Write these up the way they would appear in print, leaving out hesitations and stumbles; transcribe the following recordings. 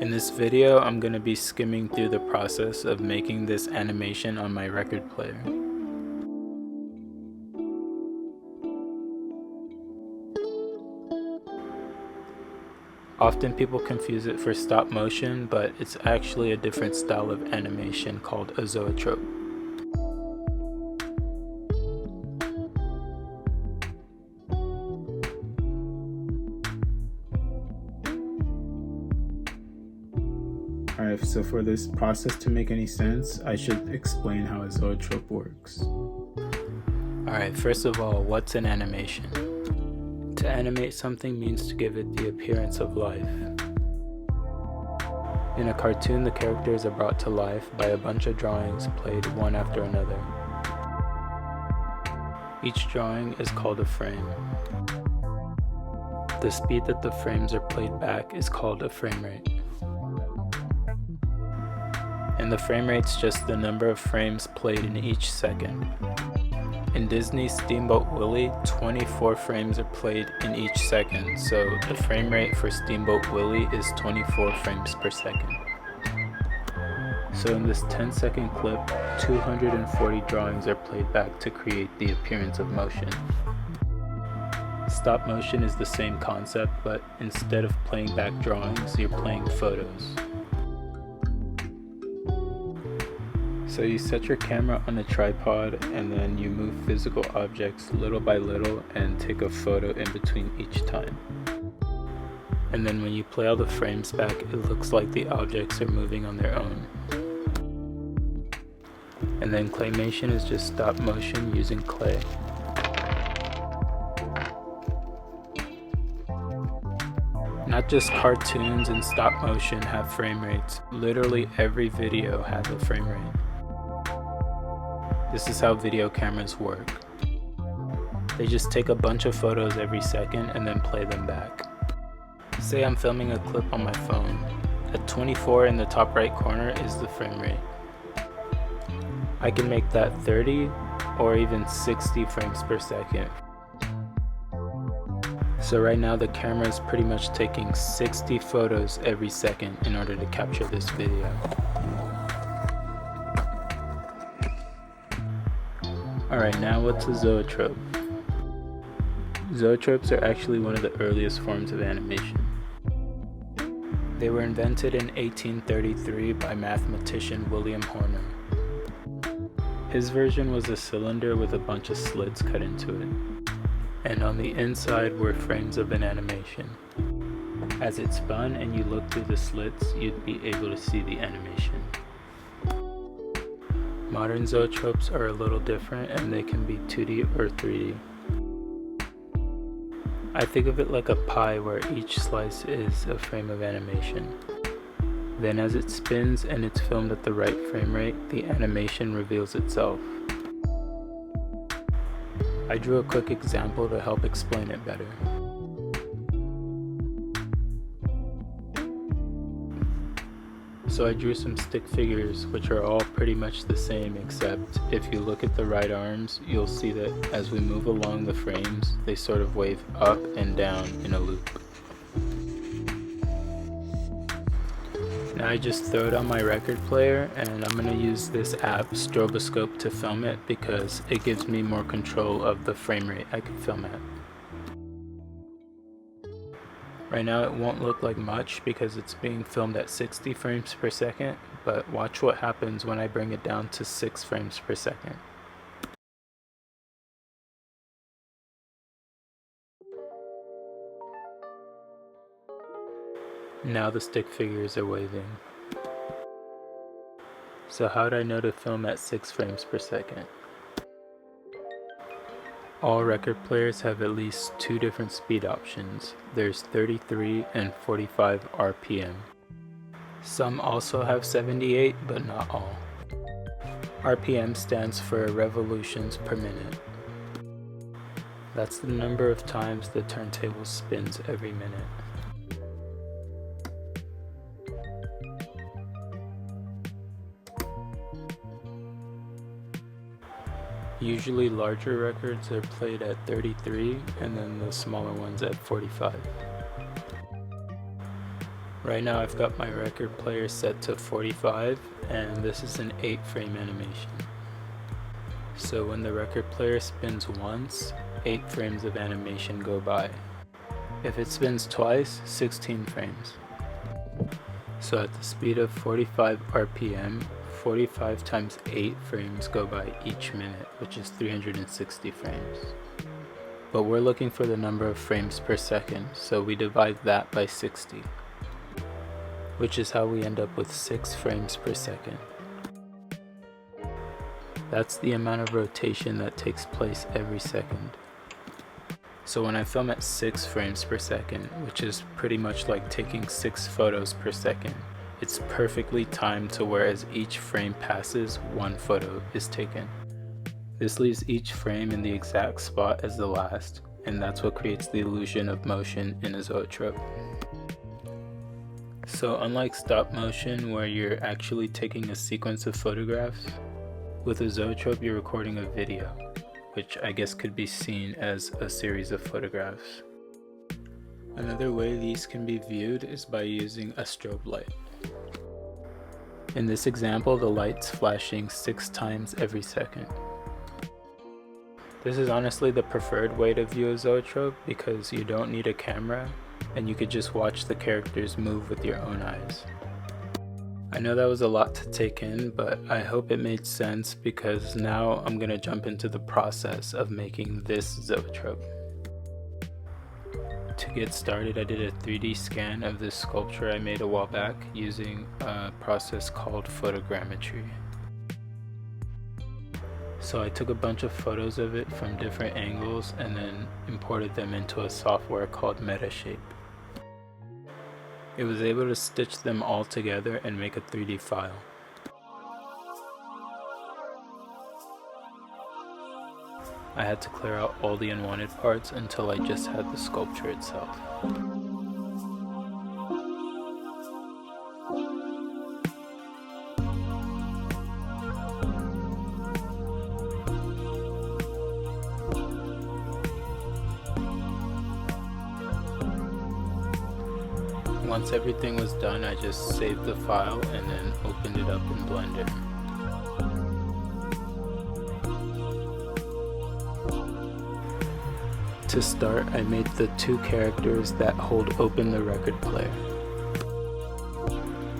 In this video, I'm going to be skimming through the process of making this animation on my record player. Often people confuse it for stop motion, but it's actually a different style of animation called a zoetrope. Alright, so for this process to make any sense, I should explain how a zoetrope works. Alright, first of all, what's an animation? To animate something means to give it the appearance of life. In a cartoon, the characters are brought to life by a bunch of drawings played one after another. Each drawing is called a frame. The speed that the frames are played back is called a frame rate. And the frame rate's just the number of frames played in each second. In Disney's Steamboat Willie, 24 frames are played in each second, so the frame rate for Steamboat Willie is 24 frames per second. So in this 10-second clip, 240 drawings are played back to create the appearance of motion. Stop motion is the same concept, but instead of playing back drawings, you're playing photos. So you set your camera on a tripod and then you move physical objects little by little and take a photo in between each time. And then when you play all the frames back, it looks like the objects are moving on their own. And then claymation is just stop motion using clay. Not just cartoons and stop motion have frame rates. Literally every video has a frame rate. This is how video cameras work. They just take a bunch of photos every second and then play them back. Say I'm filming a clip on my phone. At 24 in the top right corner is the frame rate. I can make that 30 or even 60 frames per second. So right now the camera is pretty much taking 60 photos every second in order to capture this video. Alright, now what's a zoetrope? Zoetropes are actually one of the earliest forms of animation. They were invented in 1833 by mathematician William Horner. His version was a cylinder with a bunch of slits cut into it, and on the inside were frames of an animation. As it spun and you looked through the slits, you'd be able to see the animation. Modern zoetropes are a little different and they can be 2D or 3D. I think of it like a pie where each slice is a frame of animation. Then as it spins and it's filmed at the right frame rate, the animation reveals itself. I drew a quick example to help explain it better. So I drew some stick figures which are all pretty much the same, except if you look at the right arms, you'll see that as we move along the frames, they sort of wave up and down in a loop. Now I just throw it on my record player and I'm going to use this app, Stroboscope, to film it because it gives me more control of the frame rate I can film at. Right now it won't look like much because it's being filmed at 60 frames per second, but watch what happens when I bring it down to 6 frames per second. Now the stick figures are waving. So how did I know to film at 6 frames per second? All record players have at least 2 different speed options. There's 33 and 45 RPM. Some also have 78, but not all. RPM stands for revolutions per minute. That's the number of times the turntable spins every minute. Usually larger records are played at 33 and then the smaller ones at 45. Right now I've got my record player set to 45, and this is an 8-frame animation. So when the record player spins once, 8 frames of animation go by. If it spins twice, 16 frames. So at the speed of 45 RPM, 45 times 8 frames go by each minute, which is 360 frames. But we're looking for the number of frames per second, so we divide that by 60, which is how we end up with 6 frames per second. That's the amount of rotation that takes place every second. So when I film at 6 frames per second, which is pretty much like taking 6 photos per second, it's perfectly timed to where as each frame passes, 1 photo is taken. This leaves each frame in the exact spot as the last, and that's what creates the illusion of motion in a zoetrope. So unlike stop motion where you're actually taking a sequence of photographs, with a zoetrope you're recording a video, which I guess could be seen as a series of photographs. Another way these can be viewed is by using a strobe light. In this example, the light's flashing 6 times every second. This is honestly the preferred way to view a zoetrope because you don't need a camera and you could just watch the characters move with your own eyes. I know that was a lot to take in, but I hope it made sense because now I'm gonna jump into the process of making this zoetrope. To get started, I did a 3D scan of this sculpture I made a while back using a process called photogrammetry. So I took a bunch of photos of it from different angles and then imported them into a software called Metashape. It was able to stitch them all together and make a 3D file. I had to clear out all the unwanted parts until I just had the sculpture itself. Once everything was done, I just saved the file and then opened it up in Blender. To start, I made the 2 characters that hold open the record player.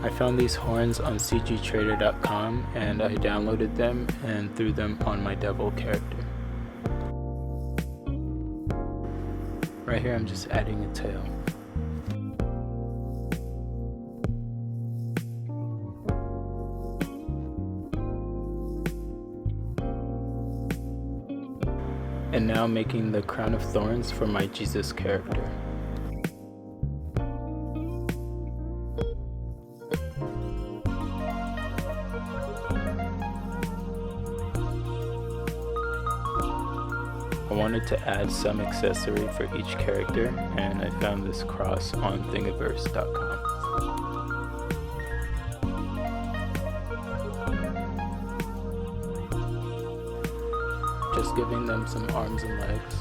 I found these horns on cgtrader.com and I downloaded them and threw them on my devil character. Right here I'm just adding a tail. And now making the crown of thorns for my Jesus character. I wanted to add some accessory for each character, and I found this cross on thingiverse.com. Just giving them some arms and legs.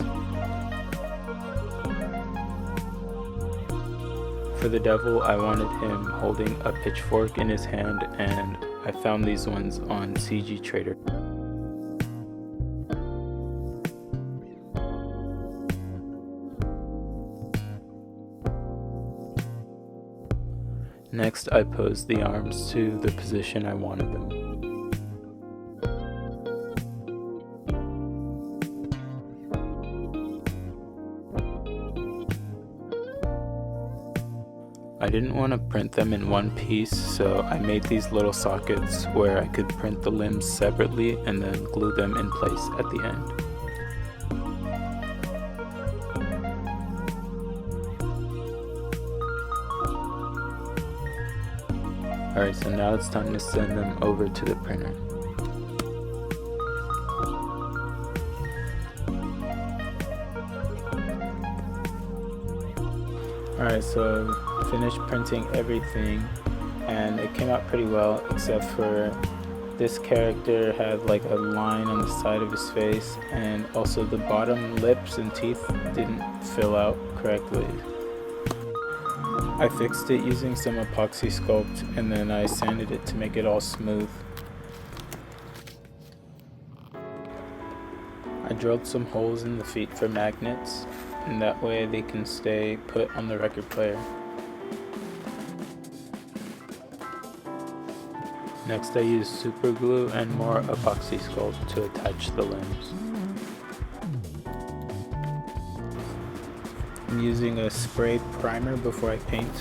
For the devil, I wanted him holding a pitchfork in his hand, and I found these ones on CG Trader. Next, I posed the arms to the position I wanted them. I didn't want to print them in one piece, so I made these little sockets where I could print the limbs separately and then glue them in place at the end. Alright, so now it's time to send them over to the printer. Alright, so finished printing everything and it came out pretty well, except for this character had like a line on the side of his face, and also the bottom lips and teeth didn't fill out correctly. I fixed it using some epoxy sculpt and then I sanded it to make it all smooth. I drilled some holes in the feet for magnets, and that way they can stay put on the record player. Next I used super glue and more epoxy sculpt to attach the limbs. I'm using a spray primer before I paint.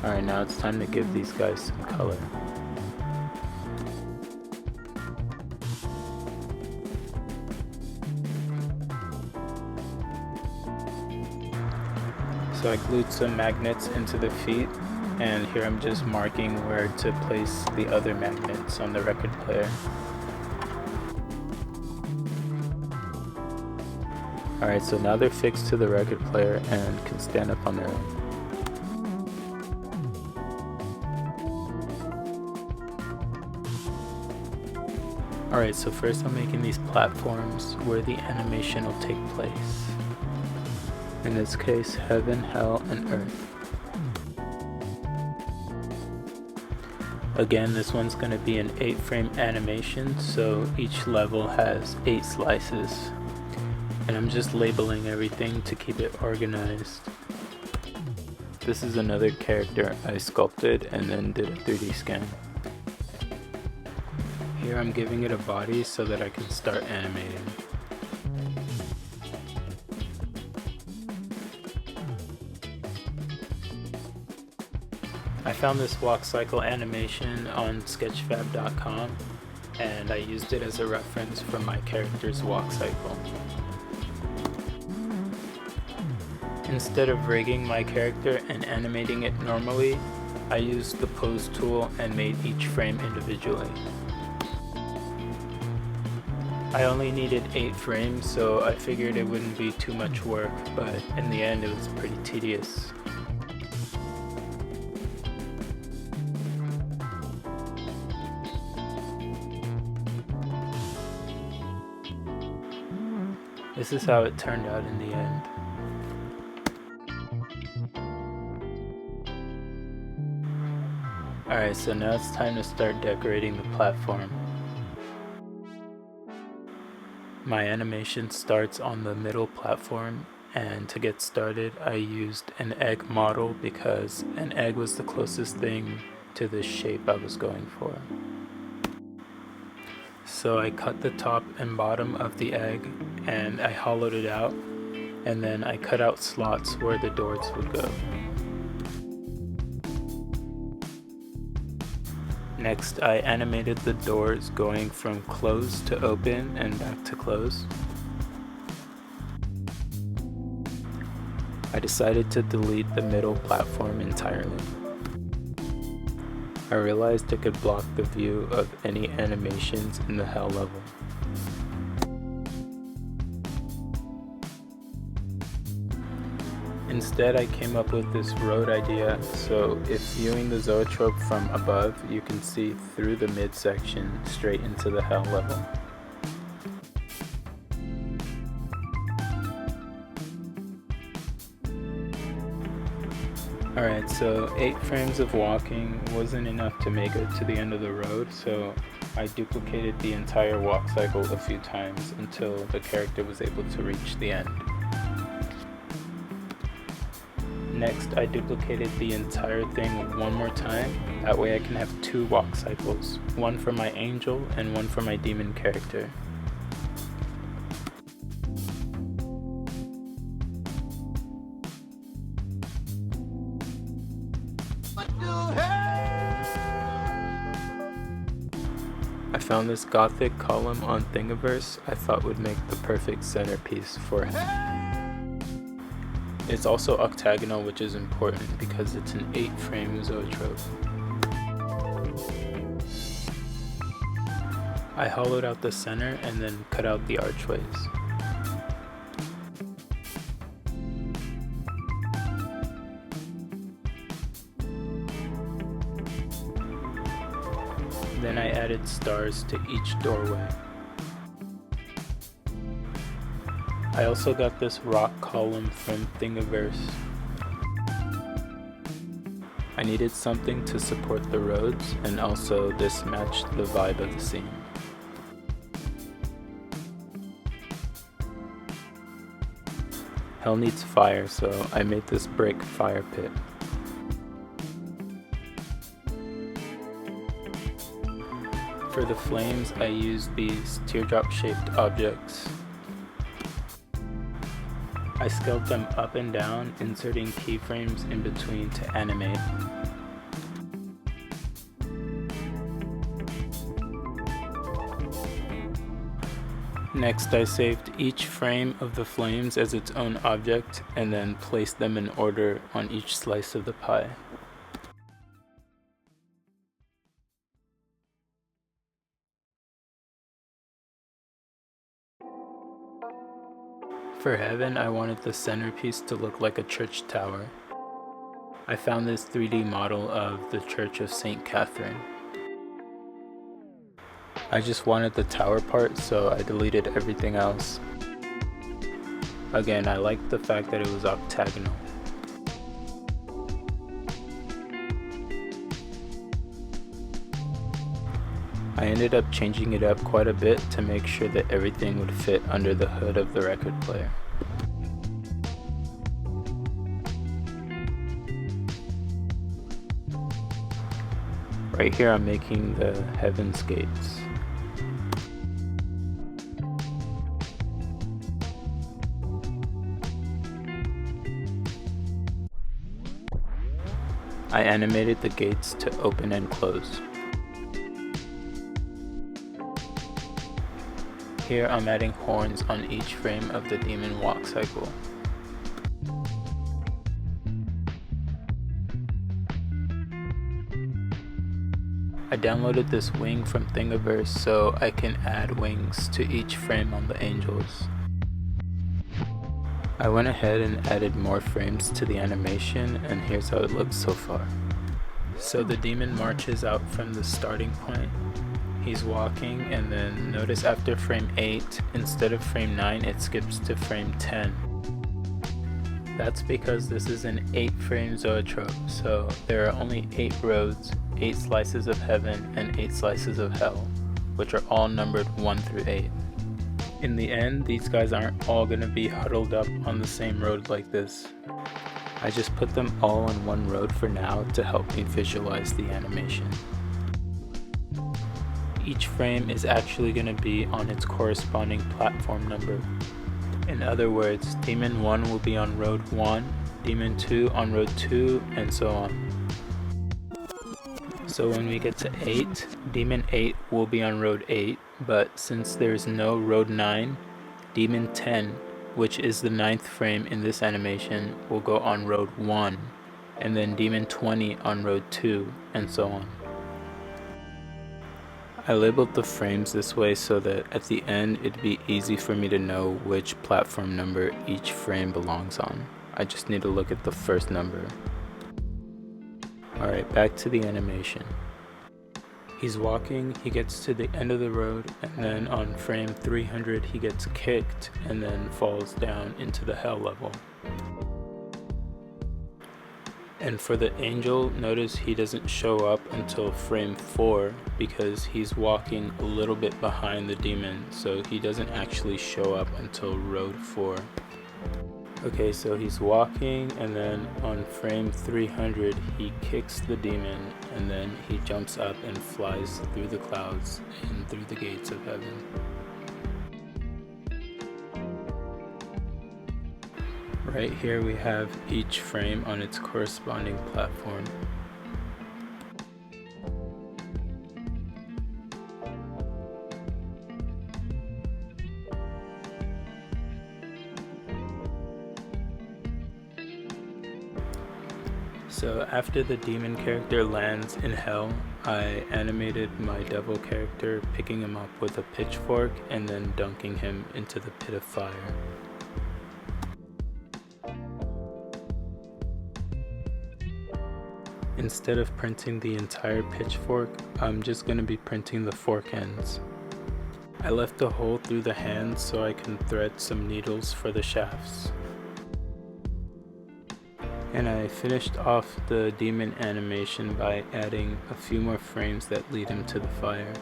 Alright, now it's time to give these guys some color. So I glued some magnets into the feet, and here I'm just marking where to place the other magnets on the record player. Alright, so now they're fixed to the record player and can stand up on their own. Alright, so first I'm making these platforms where the animation will take place. In this case, heaven, hell, and earth. Again, this one's going to be an 8-frame animation, so each level has 8 slices. And I'm just labeling everything to keep it organized. This is another character I sculpted and then did a 3D scan. Here I'm giving it a body so that I can start animating. I found this walk cycle animation on sketchfab.com and I used it as a reference for my character's walk cycle. Instead of rigging my character and animating it normally, I used the pose tool and made each frame individually. I only needed 8 frames, so I figured it wouldn't be too much work, but in the end it was pretty tedious. This is how it turned out in the end. Alright, so now it's time to start decorating the platform. My animation starts on the middle platform, and to get started I used an egg model because an egg was the closest thing to the shape I was going for. So I cut the top and bottom of the egg and I hollowed it out, and then I cut out slots where the doors would go. Next, I animated the doors going from close to open and back to close. I decided to delete the middle platform entirely. I realized it could block the view of any animations in the hell level. Instead, I came up with this road idea, so if viewing the Zoetrope from above, you can see through the midsection straight into the hell level. Alright, so 8 frames of walking wasn't enough to make it to the end of the road, so I duplicated the entire walk cycle a few times until the character was able to reach the end. Next, I duplicated the entire thing one more time, that way I can have 2 walk cycles, one for my angel and one for my demon character. I found this gothic column on Thingiverse I thought would make the perfect centerpiece for him. It's also octagonal, which is important because it's an 8-frame Zoetrope. I hollowed out the center and then cut out the archways. Then I added stars to each doorway. I also got this rock column from Thingiverse. I needed something to support the roads, and also this matched the vibe of the scene. Hell needs fire, so I made this brick fire pit. For the flames, I used these teardrop-shaped objects. I scaled them up and down, inserting keyframes in between to animate. Next, I saved each frame of the flames as its own object and then placed them in order on each slice of the pie. For heaven, I wanted the centerpiece to look like a church tower. I found this 3D model of the Church of St. Catherine. I just wanted the tower part, so I deleted everything else. Again, I liked the fact that it was octagonal. I ended up changing it up quite a bit to make sure that everything would fit under the hood of the record player. Right here I'm making the Heaven's Gates. I animated the gates to open and close. Here I'm adding horns on each frame of the demon walk cycle. I downloaded this wing from Thingiverse so I can add wings to each frame on the angels. I went ahead and added more frames to the animation, and here's how it looks so far. So the demon marches out from the starting point. He's walking, and then notice after frame 8, instead of frame 9, it skips to frame 10. That's because this is an 8-frame zoetrope, so there are only 8 roads, 8 slices of heaven, and 8 slices of hell, which are all numbered 1 through 8. In the end, these guys aren't all going to be huddled up on the same road like this. I just put them all on one road for now to help me visualize the animation. Each frame is actually going to be on its corresponding platform number. In other words, Demon 1 will be on road 1, Demon 2 on road 2, and so on. So when we get to 8, Demon 8 will be on road 8, but since there's no road 9, Demon 10, which is the 9th frame in this animation, will go on road 1, and then Demon 20 on road 2, and so on. I labeled the frames this way so that at the end it'd be easy for me to know which platform number each frame belongs on. I just need to look at the first number. Alright, back to the animation. He's walking, he gets to the end of the road, and then on frame 300 he gets kicked and then falls down into the hell level. And for the angel, notice he doesn't show up until frame 4 because he's walking a little bit behind the demon, so he doesn't actually show up until road 4. Okay, so he's walking, and then on frame 300 he kicks the demon, and then he jumps up and flies through the clouds and through the gates of heaven. Right here we have each frame on its corresponding platform. So after the demon character lands in hell, I animated my devil character picking him up with a pitchfork and then dunking him into the pit of fire. Instead of printing the entire pitchfork, I'm just going to be printing the fork ends. I left a hole through the hands so I can thread some needles for the shafts. And I finished off the demon animation by adding a few more frames that lead him to the fire.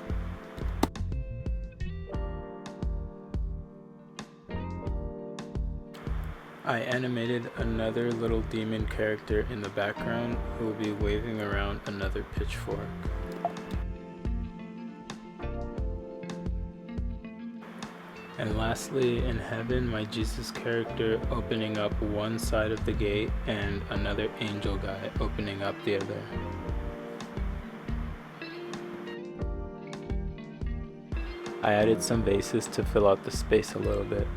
I animated another little demon character in the background who will be waving around another pitchfork. And lastly, in heaven, my Jesus character opening up one side of the gate and another angel guy opening up the other. I added some vases to fill out the space a little bit.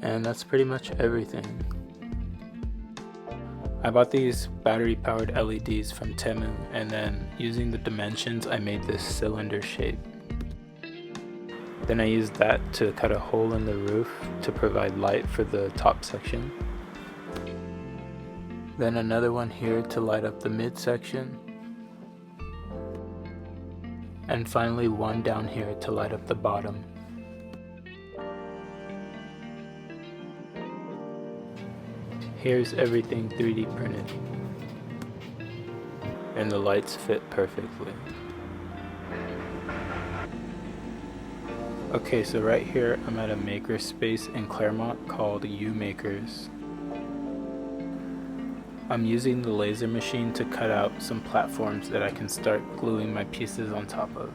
And that's pretty much everything. I bought these battery-powered LEDs from Temu, and then using the dimensions I made this cylinder shape. Then I used that to cut a hole in the roof to provide light for the top section. Then another one here to light up the midsection. And finally one down here to light up the bottom. Here's everything 3D printed, and the lights fit perfectly. Okay, so right here I'm at a maker space in Claremont called U Makers. I'm using the laser machine to cut out some platforms that I can start gluing my pieces on top of.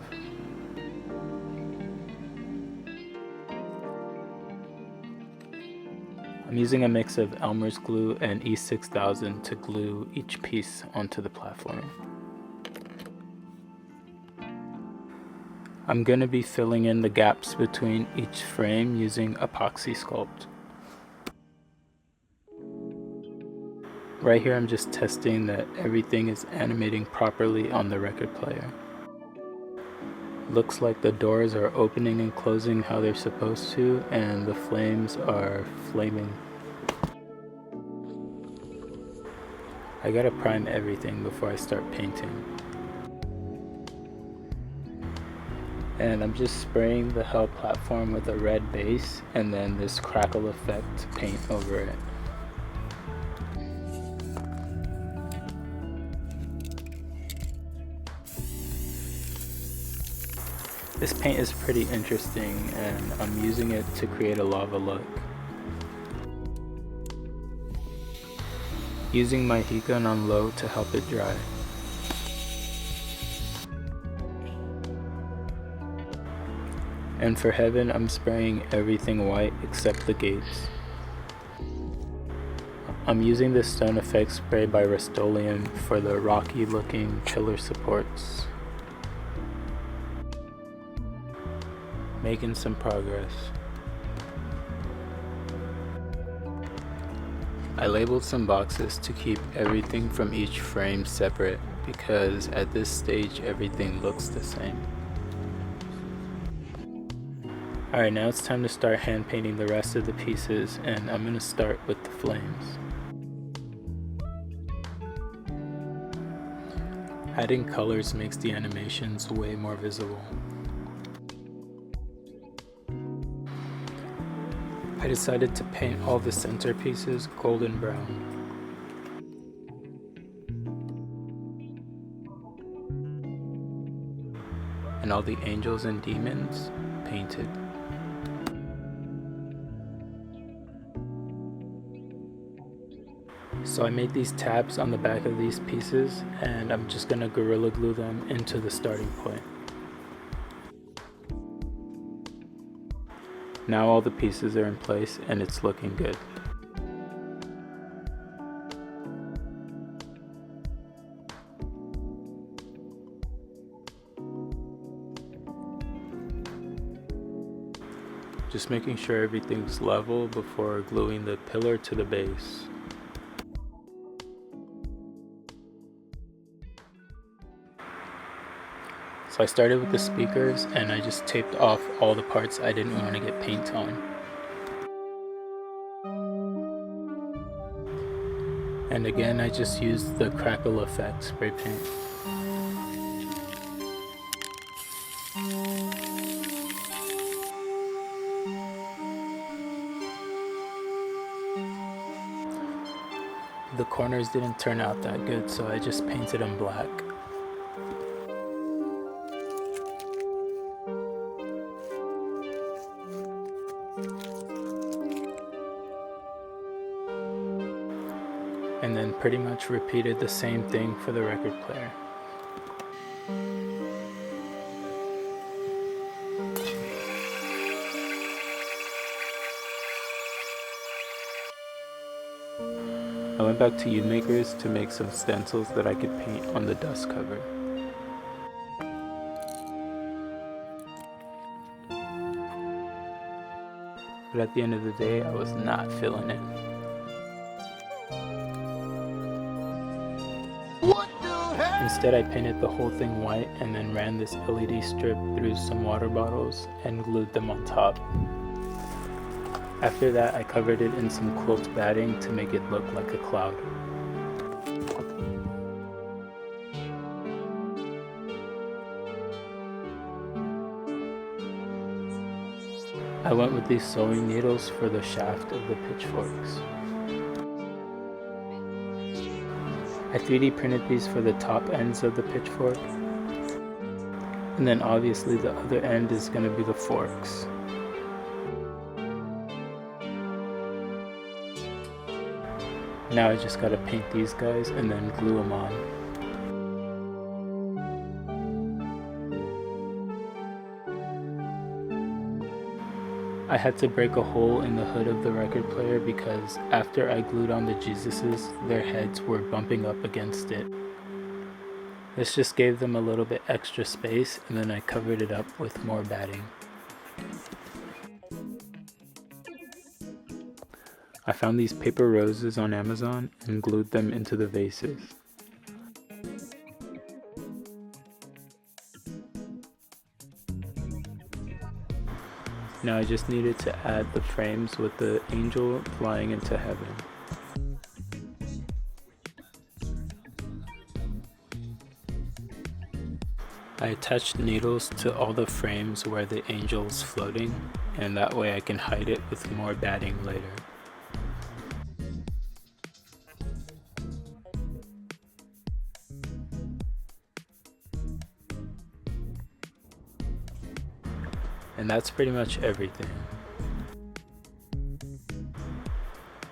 I'm using a mix of Elmer's glue and E6000 to glue each piece onto the platform. I'm going to be filling in the gaps between each frame using epoxy sculpt. Right here I'm just testing that everything is animating properly on the record player. Looks like the doors are opening and closing how they're supposed to, and the flames are flaming. I gotta prime everything before I start painting. And I'm just spraying the hell platform with a red base and then this crackle effect paint over it. This paint is pretty interesting, and I'm using it to create a lava look. Using my heat gun on low to help it dry. And for heaven, I'm spraying everything white except the gates. I'm using the stone effect spray by Rust-Oleum for the rocky looking pillar supports. Making some progress. I labeled some boxes to keep everything from each frame separate because at this stage everything looks the same. Alright, now it's time to start hand painting the rest of the pieces, and I'm going to start with the flames. Adding colors makes the animations way more visible. I decided to paint all the center pieces golden brown. And all the angels and demons painted. So I made these tabs on the back of these pieces, and I'm just going to Gorilla Glue them into the starting point. Now all the pieces are in place and it's looking good. Just making sure everything's level before gluing the pillar to the base. So I started with the speakers and I just taped off all the parts I didn't want to get paint on. And again, I just used the crackle effect spray paint. the corners didn't turn out that good, so I just painted them black. And then pretty much repeated the same thing for the record player. I went back to UMakers to make some stencils that I could paint on the dust cover. But at the end of the day, I was not feeling it. Instead, I painted the whole thing white and then ran this LED strip through some water bottles and glued them on top. After that, I covered it in some quilt batting to make it look like a cloud. I went with these sewing needles for the shaft of the pitchforks. I 3D printed these for the top ends of the pitchfork, and then obviously the other end is going to be the forks. Now I just gotta paint these guys and then glue them on. I had to break a hole in the hood of the record player because after I glued on the Jesuses, their heads were bumping up against it. This just gave them a little bit extra space, and then I covered it up with more batting. I found these paper roses on Amazon and glued them into the vases. Now I just needed to add the frames with the angel flying into heaven. I attached needles to all the frames where the angel's floating, and that way I can hide it with more batting later. And that's pretty much everything.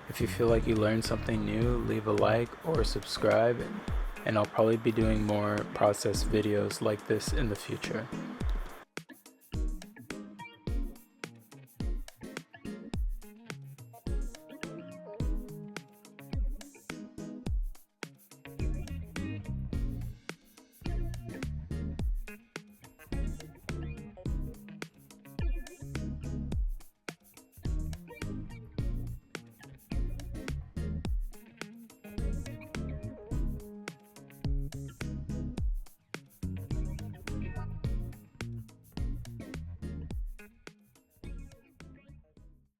If you feel like you learned something new, leave a like or subscribe, and I'll probably be doing more process videos like this in the future.